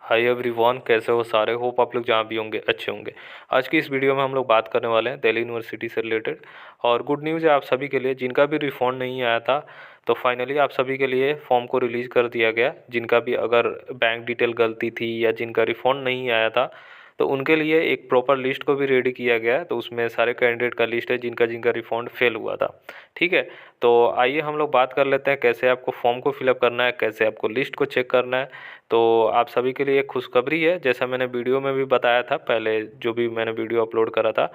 Hi everyone, कैसे हो सारे। होप आप लोग जहाँ भी होंगे अच्छे होंगे। आज की इस वीडियो में हम लोग बात करने वाले हैं दिल्ली यूनिवर्सिटी से रिलेटेड। और गुड न्यूज़ है आप सभी के लिए, जिनका भी रिफंड नहीं आया था तो फाइनली आप सभी के लिए फॉर्म को रिलीज़ कर दिया गया। जिनका भी अगर बैंक डिटेल गलती थी या जिनका रिफंड नहीं आया था तो उनके लिए एक प्रॉपर लिस्ट को भी रेडी किया गया है। तो उसमें सारे कैंडिडेट का लिस्ट है जिनका जिनका रिफंड फेल हुआ था। ठीक है, तो आइए हम लोग बात कर लेते हैं कैसे आपको फॉर्म को फिलअप करना है, कैसे आपको लिस्ट को चेक करना है। तो आप सभी के लिए एक खुशखबरी है, जैसा मैंने वीडियो में भी बताया था पहले, जो भी मैंने वीडियो अपलोड करा था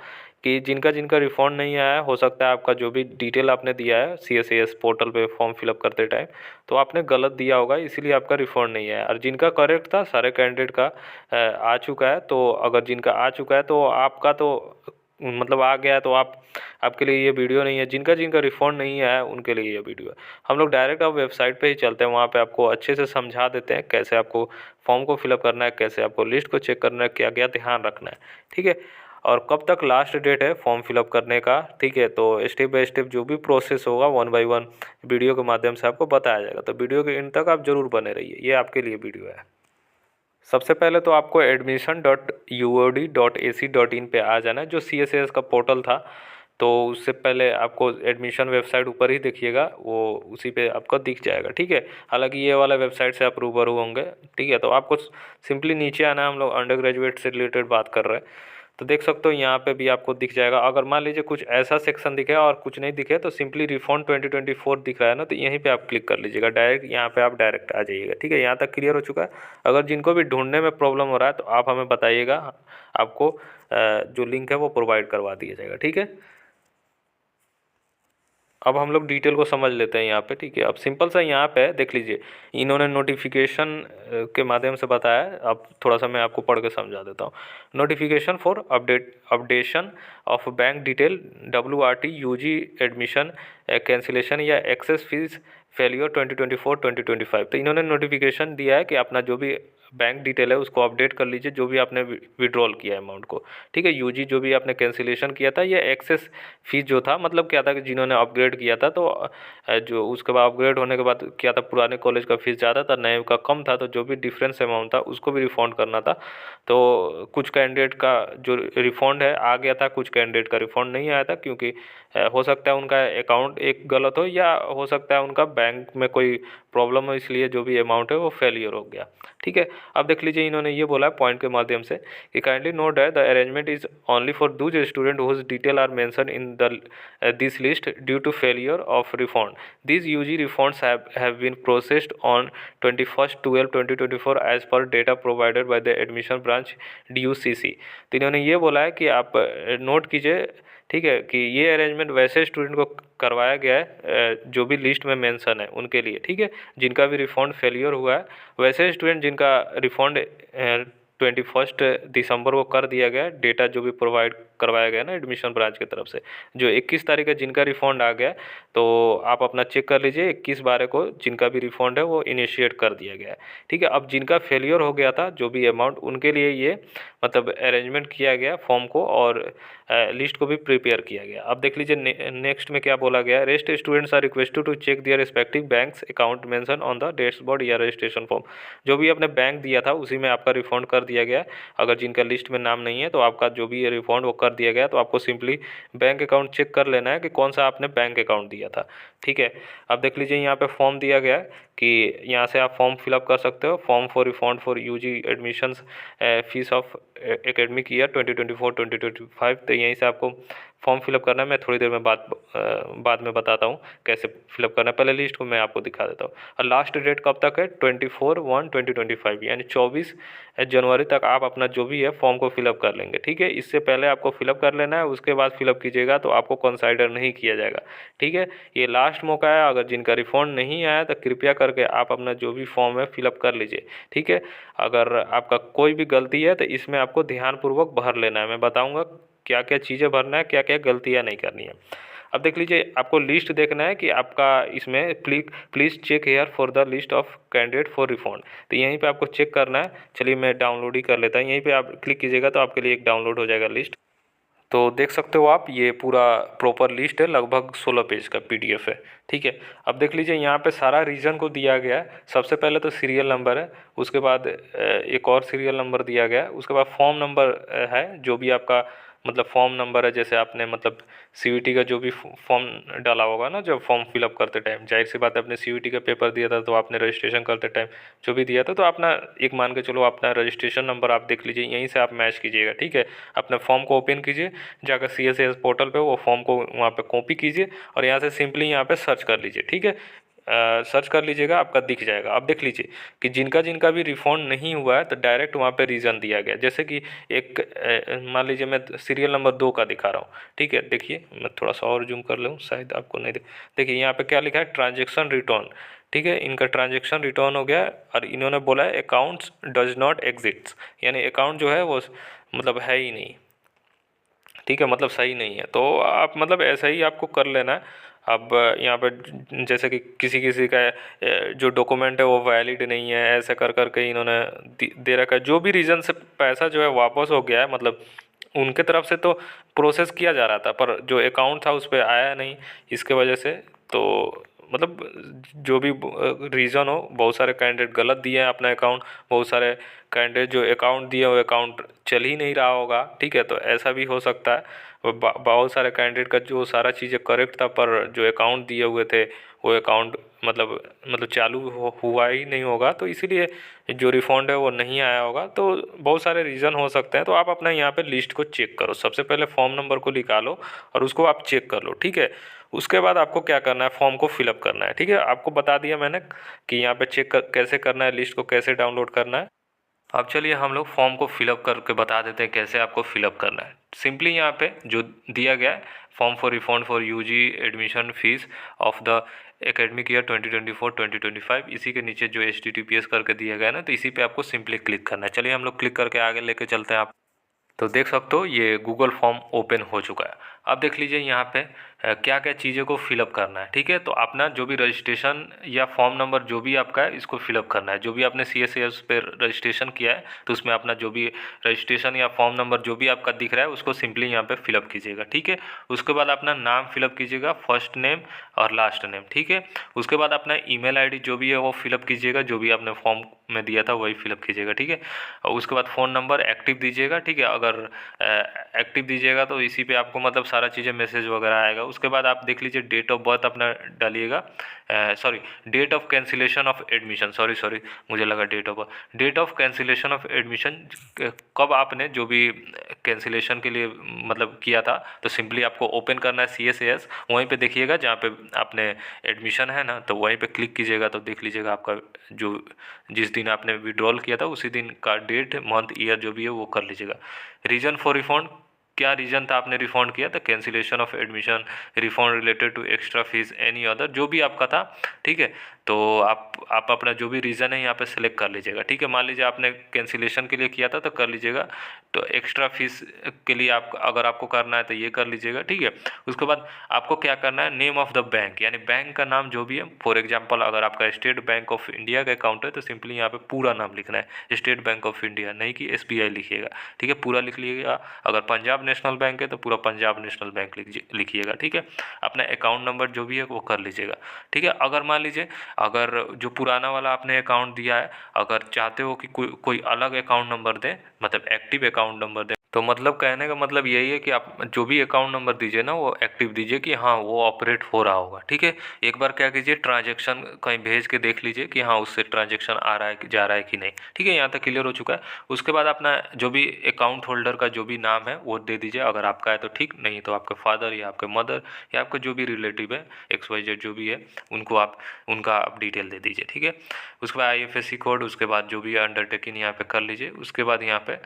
कि जिनका जिनका रिफंड नहीं आया, हो सकता है आपका जो भी डिटेल आपने दिया है CSAS पोर्टल पे फॉर्म फिलअप करते टाइम तो आपने गलत दिया होगा, इसीलिए आपका रिफंड नहीं आया। और जिनका करेक्ट था सारे कैंडिडेट का आ चुका है। तो अगर जिनका आ चुका है तो आपका तो मतलब आ गया है, तो आपके लिए ये वीडियो नहीं है। जिनका जिनका रिफंड नहीं आया उनके लिए ये वीडियो है। हम लोग डायरेक्ट अब वेबसाइट पे ही चलते हैं, वहाँ पे आपको अच्छे से समझा देते हैं कैसे आपको फॉर्म को फिलअप करना है, कैसे आपको लिस्ट को चेक करना है, क्या क्या ध्यान रखना है। ठीक है, और कब तक लास्ट डेट है फॉर्म फिलअप करने का। ठीक है, तो स्टेप बाय स्टेप जो भी प्रोसेस होगा 1 बाय 1 वीडियो के माध्यम से आपको बताया जाएगा। तो वीडियो के एंड तक आप जरूर बने रहिए, ये आपके लिए वीडियो है। सबसे पहले तो आपको admission.uod.ac.in पे आ जाना है, जो CSAS का पोर्टल था। तो उससे पहले आपको एडमिशन वेबसाइट ऊपर ही देखिएगा, वो उसी पे आपको दिख जाएगा। ठीक है, हालांकि ये वाला वेबसाइट से आप रूबरू होंगे। ठीक है, तो आपको सिंपली नीचे आना है। हम लोग अंडर ग्रेजुएट से रिलेटेड बात कर रहे हैं, तो देख सकते हो यहाँ पे भी आपको दिख जाएगा। अगर मान लीजिए कुछ ऐसा सेक्शन दिखे और कुछ नहीं दिखे तो सिंपली रिफंड 2024 दिख रहा है ना, तो यहीं पे आप क्लिक कर लीजिएगा डायरेक्ट, यहाँ पे आप डायरेक्ट आ जाइएगा। ठीक है, यहाँ तक क्लियर हो चुका है। अगर जिनको भी ढूंढने में प्रॉब्लम हो रहा है तो आप हमें बताइएगा, आपको जो लिंक है वो प्रोवाइड करवा दिया जाएगा। ठीक है, अब हम लोग डिटेल को समझ लेते हैं यहाँ पे। ठीक है, अब सिंपल सा यहाँ पे देख लीजिए, इन्होंने नोटिफिकेशन के माध्यम से बताया है। अब थोड़ा सा मैं आपको पढ़ के समझा देता हूँ। Notification for updation of bank detail WRT UG admission cancellation या एक्सेस फीस फेलियर 2024-2025। तो इन्होंने नोटिफिकेशन दिया है कि अपना जो भी बैंक डिटेल है उसको अपडेट कर लीजिए, जो भी आपने विड्रॉल किया है अमाउंट को। ठीक है, UG जो भी आपने कैंसिलेशन किया था, या एक्सेस फीस जो था, मतलब क्या था कि जिन्होंने अपग्रेड किया था तो जो उसके बाद अपग्रेड होने के बाद क्या था, पुराने कॉलेज का फीस ज़्यादा था, नए का कम था, तो जो भी डिफरेंस अमाउंट था उसको भी रिफंड करना था। तो कुछ कैंडिडेट का जो रिफंड है आ गया था, कुछ कैंडिडेट का रिफंड नहीं आया था, क्योंकि हो सकता है उनका अकाउंट एक गलत हो, या हो सकता है उनका बैंक में कोई प्रॉब्लम हो, इसलिए जो भी अमाउंट है वो फेलियर हो गया। ठीक है, अब देख लीजिए इन्होंने ये बोला पॉइंट के माध्यम से कि kindly note that the arrangement is only for those student whose detail are mention in the this list due to failure of refund. These UG refunds have been processed on 21/12/2024 as per data provided by the admission branch DUCC। तो इन्होंने ये बोला है कि आप note कीजिए, ठीक है, कि ये अरेंजमेंट वैसे स्टूडेंट को करवाया गया है जो भी लिस्ट में मेंशन है उनके लिए। ठीक है, जिनका भी रिफंड फेलियर हुआ है, वैसे स्टूडेंट जिनका रिफंड 21 दिसंबर को कर दिया गया, डेटा जो भी प्रोवाइड करवाया गया ना एडमिशन ब्रांच की तरफ से, जो 21 तारीख है जिनका रिफंड आ गया, तो आप अपना चेक कर लीजिए। 21/12 को जिनका भी रिफंड है वो इनिशिएट कर दिया गया है। ठीक है, अब जिनका फेलियर हो गया था जो भी अमाउंट, उनके लिए ये मतलब अरेंजमेंट किया गया फॉर्म को, और लिस्ट को भी प्रिपेयर किया गया। अब देख लीजिए नेक्स्ट में क्या बोला गया, rest students are requested to check their respective banks account mention on the dashboard या रजिस्ट्रेशन फॉर्म। जो भी आपने बैंक दिया था उसी में आपका रिफंड कर दिया गया। अगर जिनका लिस्ट में नाम नहीं है तो आपका जो भी रिफंड वो कर दिया गया। तो आपको सिंपली बैंक अकाउंट चेक कर लेना है कि कौन सा आपने बैंक अकाउंट दिया था। ठीक है, अब देख लीजिए यहाँ पे फॉर्म दिया गया है कि यहाँ से आप फॉर्म फिलअप कर सकते हो, form for refund for UG admissions fees of academic year 2024-2025। तो यहीं से आपको फॉर्म फिलअप करना है। मैं थोड़ी देर में बाद में बताता हूँ कैसे फिलअप करना है, पहले लिस्ट को मैं आपको दिखा देता हूँ। और लास्ट डेट कब तक है, 24/1/2025, यानी 24 जनवरी तक आप अपना जो भी है फॉर्म को फिलअप कर लेंगे। ठीक है, इससे पहले आपको फिलअप कर लेना है, उसके बाद फिलअप कीजिएगा तो आपको कंसाइडर नहीं किया जाएगा। ठीक है, ये लास्ट मौका है। अगर जिनका रिफंड नहीं आया तो कृपया करके आप अपना जो भी फॉर्म है फिलअप कर लीजिए। ठीक है, अगर आपका कोई भी गलती है तो इसमें आपको ध्यानपूर्वक भर लेना है। मैं बताऊँगा क्या क्या चीज़ें भरना है, क्या क्या गलतियाँ नहीं करनी है। अब देख लीजिए, आपको लिस्ट देखना है कि आपका इसमें please check here for the list of candidate for refund. तो यहीं पे आपको चेक करना है। चलिए मैं डाउनलोड ही कर लेता हूँ, यहीं पे आप क्लिक कीजिएगा तो आपके लिए एक डाउनलोड हो जाएगा लिस्ट। तो देख सकते हो आप, ये पूरा प्रॉपर लिस्ट है, लगभग 16 पेज का पीडीएफ है। ठीक है, अब देख लीजिए यहाँ पे सारा रीज़न को दिया गया है। सबसे पहले तो सीरियल नंबर है, उसके बाद एक और सीरियल नंबर दिया गया है, उसके बाद फॉर्म नंबर है, जो भी आपका मतलब फॉर्म नंबर है, जैसे आपने मतलब सीयूईटी का जो भी फॉर्म डाला होगा ना, जब फॉर्म फिलअप करते टाइम, जाहिर सी बात है आपने सीयूईटी का पेपर दिया था तो आपने रजिस्ट्रेशन करते टाइम जो भी दिया था, तो अपना एक मान के चलो अपना रजिस्ट्रेशन नंबर आप देख लीजिए, यहीं से आप मैच कीजिएगा। ठीक है, अपने फॉर्म को ओपन कीजिए, जाकर CSAS पोर्टल पे वो फॉर्म को वहाँ पे कॉपी कीजिए और यहाँ से सिंपली यहाँ पे सर्च कर लीजिए। ठीक है, सर्च कर लीजिएगा, आपका दिख जाएगा। अब देख लीजिए कि जिनका जिनका भी रिफंड नहीं हुआ है तो डायरेक्ट वहाँ पे रीज़न दिया गया, जैसे कि एक मान लीजिए मैं सीरियल नंबर 2 का दिखा रहा हूँ। ठीक है, देखिए मैं थोड़ा सा और जूम कर लूँ, शायद आपको नहीं देखिए यहाँ पे क्या लिखा है, ट्रांजेक्शन रिटर्न। ठीक है, इनका ट्रांजेक्शन रिटर्न हो गया और इन्होंने बोला है अकाउंट्स डज नॉट एग्जिस्ट, यानी अकाउंट जो है वो मतलब है ही नहीं। ठीक है, मतलब सही नहीं है, तो आप मतलब ऐसा ही आपको कर लेना है। अब यहाँ पे जैसे कि किसी किसी का जो डॉक्यूमेंट है वो वैलिड नहीं है, ऐसे कर कर के इन्होंने दे रखा है। जो भी रीज़न से पैसा जो है वापस हो गया है, मतलब उनके तरफ से तो प्रोसेस किया जा रहा था, पर जो अकाउंट था उस पर आया नहीं, इसके वजह से तो मतलब जो भी रीज़न हो, बहुत सारे कैंडिडेट गलत दिए हैं अपना अकाउंट, बहुत सारे कैंडिडेट जो अकाउंट दिए वो अकाउंट चल ही नहीं रहा होगा। ठीक है, तो ऐसा भी हो सकता है। बहुत सारे कैंडिडेट का जो सारा चीज़ें करेक्ट था, पर जो अकाउंट दिए हुए थे वो अकाउंट मतलब चालू हुआ ही नहीं होगा, तो इसीलिए जो रिफंड है वो नहीं आया होगा। तो बहुत सारे रीज़न हो सकते हैं, तो आप अपना यहाँ पे लिस्ट को चेक करो। सबसे पहले फॉर्म नंबर को निकालो और उसको आप चेक कर लो। ठीक है, उसके बाद आपको क्या करना है, फॉर्म को फिलअप करना है। ठीक है, आपको बता दिया मैंने कि यहाँ पे कैसे करना है, लिस्ट को कैसे डाउनलोड करना है। अब चलिए हम लोग फॉर्म को फिलअप करके बता देते हैं कैसे आपको फिलअप करना है। सिंपली यहाँ पे जो दिया गया है, form for refund for UG admission fees of the academic year 2024-2025, इसी के नीचे जो HTTPS करके दिया गया है ना, तो इसी पे आपको सिंपली क्लिक करना है। चलिए हम लोग क्लिक करके आगे लेके चलते हैं। आप तो देख सकते हो ये गूगल फॉर्म ओपन हो चुका है। अब देख लीजिए यहाँ पे क्या क्या चीज़ों को फिलअप करना है। ठीक है, तो अपना जो भी रजिस्ट्रेशन या फॉर्म नंबर जो भी आपका है इसको फिलअप करना है। जो भी आपने CSAS पे रजिस्ट्रेशन किया है तो उसमें अपना जो भी रजिस्ट्रेशन या फॉर्म नंबर जो भी आपका दिख रहा है उसको सिंपली यहाँ पे फिलअप कीजिएगा। ठीक है, उसके बाद अपना नाम फिलअप कीजिएगा, फर्स्ट नेम और लास्ट नेम। ठीक है, उसके बाद अपना ईमेल आईडी जो भी है वो फिलअप कीजिएगा, जो भी आपने फॉर्म में दिया था वही फिलअप कीजिएगा। ठीक है, और उसके बाद फ़ोन नंबर एक्टिव दीजिएगा। ठीक है, अगर एक्टिव दीजिएगा तो इसी पे आपको मतलब सारा चीज़ें मैसेज वगैरह आएगा। उसके बाद आप देख लीजिए डेट ऑफ बर्थ अपना डालिएगा, sorry date of cancellation of admission, sorry मुझे लगा date of birth, date of cancellation of admission, कब आपने जो भी कैंसिलेशन के लिए मतलब किया था, तो सिंपली आपको ओपन करना है CSAS, वहीं पे देखिएगा जहाँ पे आपने एडमिशन है ना, तो वहीं पे क्लिक कीजिएगा तो देख लीजिएगा आपका जो जिस दिन आपने विड्रॉल किया था उसी दिन का डेट मंथ ईयर जो भी है वो कर लीजिएगा। रीज़न फॉर रिफंड, क्या रीज़न था आपने रिफंड किया था, cancellation of admission, refund related to extra fees, any other, जो भी आपका था। ठीक है, तो आप अपना जो भी रीज़न है यहाँ पे सेलेक्ट कर लीजिएगा। ठीक है, मान लीजिए आपने कैंसिलेशन के लिए किया था तो कर लीजिएगा, तो एक्स्ट्रा फीस के लिए आप अगर आपको करना है तो ये कर लीजिएगा। ठीक है, उसके बाद आपको क्या करना है, नेम ऑफ द बैंक, यानी बैंक का नाम जो भी है, फॉर एग्जांपल अगर आपका स्टेट बैंक ऑफ इंडिया का अकाउंट है तो सिंपली यहाँ पे पूरा नाम लिखना है, स्टेट बैंक ऑफ इंडिया, नहीं कि SBI लिखिएगा। ठीक है, पूरा लिख लीजिएगा। अगर पंजाब नेशनल बैंक है तो पूरा पंजाब नेशनल बैंक लिखिएगा। ठीक है, अपना अकाउंट नंबर जो भी है वो कर लीजिएगा। ठीक है, अगर मान लीजिए अगर जो पुराना वाला आपने अकाउंट दिया है, अगर चाहते हो कि कोई अलग अकाउंट नंबर दें, मतलब एक्टिव अकाउंट नंबर दें, तो मतलब कहने का मतलब यही है कि आप जो भी अकाउंट नंबर दीजिए ना वो एक्टिव दीजिए कि हाँ वो ऑपरेट हो रहा होगा। ठीक है, एक बार क्या कीजिए, ट्रांजैक्शन कहीं भेज के देख लीजिए कि हाँ उससे ट्रांजैक्शन आ रहा है कि जा रहा है कि नहीं। ठीक है, यहाँ तक क्लियर हो चुका है। उसके बाद अपना जो भी अकाउंट होल्डर का जो भी नाम है वो दे दीजिए, अगर आपका है तो ठीक, नहीं तो आपके फादर या आपके मदर या आपका जो भी रिलेटिव है XYZ जो भी है उनका आप डिटेल दे दीजिए। ठीक है, उसके बाद IFSC कोड, उसके बाद जो भी अंडरटेकिंग यहाँ पे कर लीजिए। उसके बाद यहाँ पे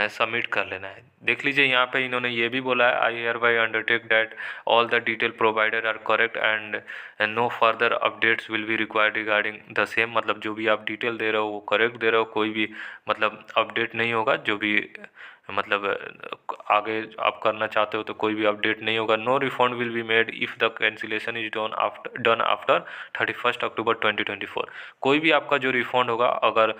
सबमिट कर लेना है। देख लीजिए यहाँ पे इन्होंने ये भी बोला है, I hereby undertake that all the detail provided are correct and no further updates will be required regarding the same, मतलब जो भी आप डिटेल दे रहे हो वो करेक्ट दे रहे हो, कोई भी मतलब अपडेट नहीं होगा, जो भी मतलब आगे आप करना चाहते हो तो कोई भी अपडेट नहीं होगा। No refund will be made if the cancellation is done after 31 October 2024। कोई भी आपका जो रिफंड होगा, अगर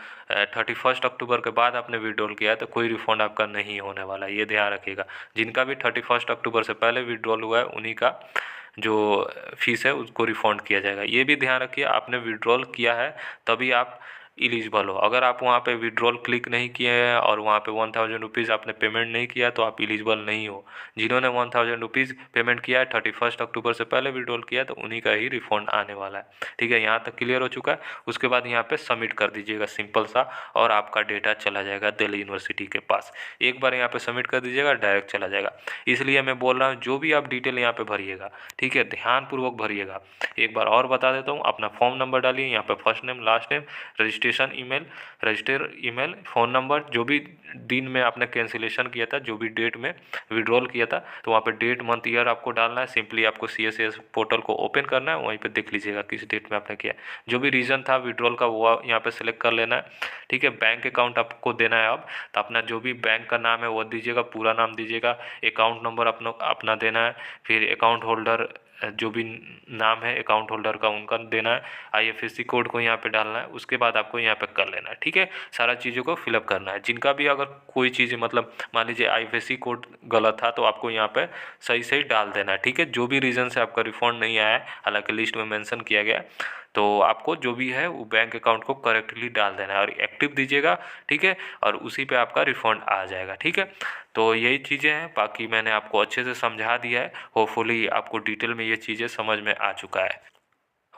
31 अक्टूबर के बाद आपने विड्रॉल किया है तो कोई रिफंड आपका नहीं होने वाला है, ये ध्यान रखिएगा। जिनका भी 31 अक्टूबर से पहले विड्रॉल हुआ है उन्हीं का जो फीस है उसको रिफंड किया जाएगा। ये भी ध्यान रखिए, आपने विड्रॉल किया है तभी आप इलिजिबल हो। अगर आप वहाँ पे विड्रॉल क्लिक नहीं किए हैं और वहाँ पे 1000 रुपीज़ आपने पेमेंट नहीं किया तो आप इलिजिबल नहीं हो। जिन्होंने 1000 रुपीज़ पेमेंट किया है 31 अक्टूबर से पहले विड्रॉल किया है तो उन्हीं का ही रिफंड आने वाला है। ठीक है, यहाँ तक क्लियर हो चुका है। उसके बाद यहाँ पे सबमिट कर दीजिएगा सिंपल सा, और आपका डेटा चला जाएगा दिल्ली यूनिवर्सिटी के पास। एक बार यहाँ पे सबमिट कर दीजिएगा, डायरेक्ट चला जाएगा। इसलिए मैं बोल रहा हूँ जो भी आप डिटेल यहाँ पे भरिएगा, ठीक है, ध्यानपूर्वक भरिएगा। एक बार और बता देता हूँ, अपना फॉर्म नंबर डालिए यहाँ पे, first name last name, registration email, register email, phone number, जो भी दिन में आपने कैंसिलेशन किया था, जो भी डेट में विड्रॉल किया था, तो वहाँ पे डेट मंथ ईयर आपको डालना है। सिंपली आपको CSS पोर्टल को ओपन करना है, वहीं पे देख लीजिएगा किस डेट में आपने किया। जो भी रीज़न था विड्रॉल का वो यहाँ पे सेलेक्ट कर लेना है। ठीक है, बैंक अकाउंट आपको देना है अब, तो अपना जो भी बैंक का नाम है वो दीजिएगा, पूरा नाम दीजिएगा, अकाउंट नंबर अपना देना है, फिर अकाउंट होल्डर जो भी नाम है अकाउंट होल्डर का उनका देना है, IFSC कोड को यहाँ पे डालना है। उसके बाद आपको यहाँ पे कर लेना है। ठीक है, सारा चीज़ों को फिलअप करना है। जिनका भी अगर कोई चीज़ मतलब मान लीजिए IFSC कोड गलत था तो आपको यहाँ पे सही सही डाल देना है। ठीक है, जो भी रीज़न से आपका रिफंड नहीं आया है, हालांकि लिस्ट में मेंशन किया गया है, तो आपको जो भी है वो बैंक अकाउंट को करेक्टली डाल देना है और एक्टिव दीजिएगा। ठीक है, और उसी पे आपका रिफंड आ जाएगा। ठीक है, तो यही चीज़ें हैं, बाकी मैंने आपको अच्छे से समझा दिया है। होपफुली आपको डिटेल में ये चीज़ें समझ में आ चुका है।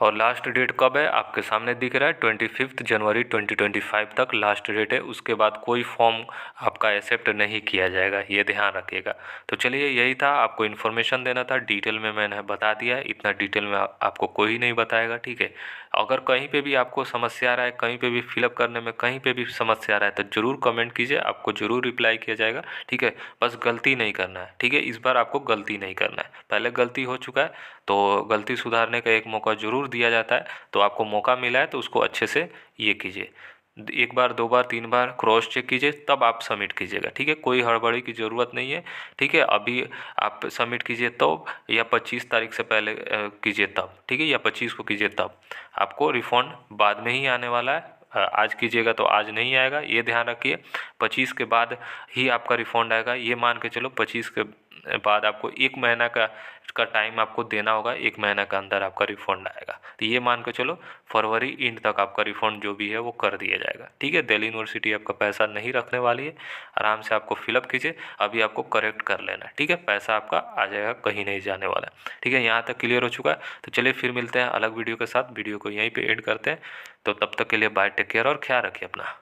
और लास्ट डेट कब है आपके सामने दिख रहा है, 25 जनवरी 2025 तक लास्ट डेट है। उसके बाद कोई फॉर्म आपका एक्सेप्ट नहीं किया जाएगा, ये ध्यान रखिएगा। तो चलिए, यही था, आपको इन्फॉर्मेशन देना था, डिटेल में मैंने बता दिया है। इतना डिटेल में आपको कोई नहीं बताएगा। ठीक है, अगर कहीं पे भी आपको समस्या आ रहा है, कहीं पे भी फिलअप करने में कहीं पे भी समस्या आ रहा है तो ज़रूर कमेंट कीजिए, आपको ज़रूर रिप्लाई किया जाएगा। ठीक है, बस गलती नहीं करना है। ठीक है, इस बार आपको गलती नहीं करना है, पहले गलती हो चुका है तो गलती सुधारने का एक मौका ज़रूर दिया जाता है। तो आपको मौका मिला है तो उसको अच्छे से ये कीजिए, एक बार, दो बार, तीन बार क्रॉस चेक कीजिए, तब आप सबमिट कीजिएगा। ठीक है, कोई हड़बड़ी की ज़रूरत नहीं है। ठीक है, अभी आप सबमिट कीजिए तब, या 25 तारीख से पहले कीजिए तब। ठीक है, या 25 को कीजिए तब, आपको रिफ़ंड बाद में ही आने वाला है। आज कीजिएगा तो आज नहीं आएगा, ये ध्यान रखिए। 25 के बाद ही आपका रिफ़ंड आएगा, ये मान के चलो। 25 के बाद आपको 1 महीना का टाइम आपको देना होगा, 1 महीना के अंदर आपका रिफ़ंड आएगा। तो ये मान के चलो फरवरी एंड तक आपका रिफ़ंड जो भी है वो कर दिया जाएगा। ठीक है, दिल्ली यूनिवर्सिटी आपका पैसा नहीं रखने वाली है, आराम से आपको फिलअप कीजिए, अभी आपको करेक्ट कर लेना है। ठीक है, पैसा आपका आ जाएगा, कहीं नहीं जाने वाला है। ठीक है, यहाँ तक क्लियर हो चुका है। तो चलिए फिर मिलते हैं अलग वीडियो के साथ, वीडियो को यहीं पर एंड करते हैं। तो तब तक के लिए बाय, टेक केयर और ख्याल रखिए अपना।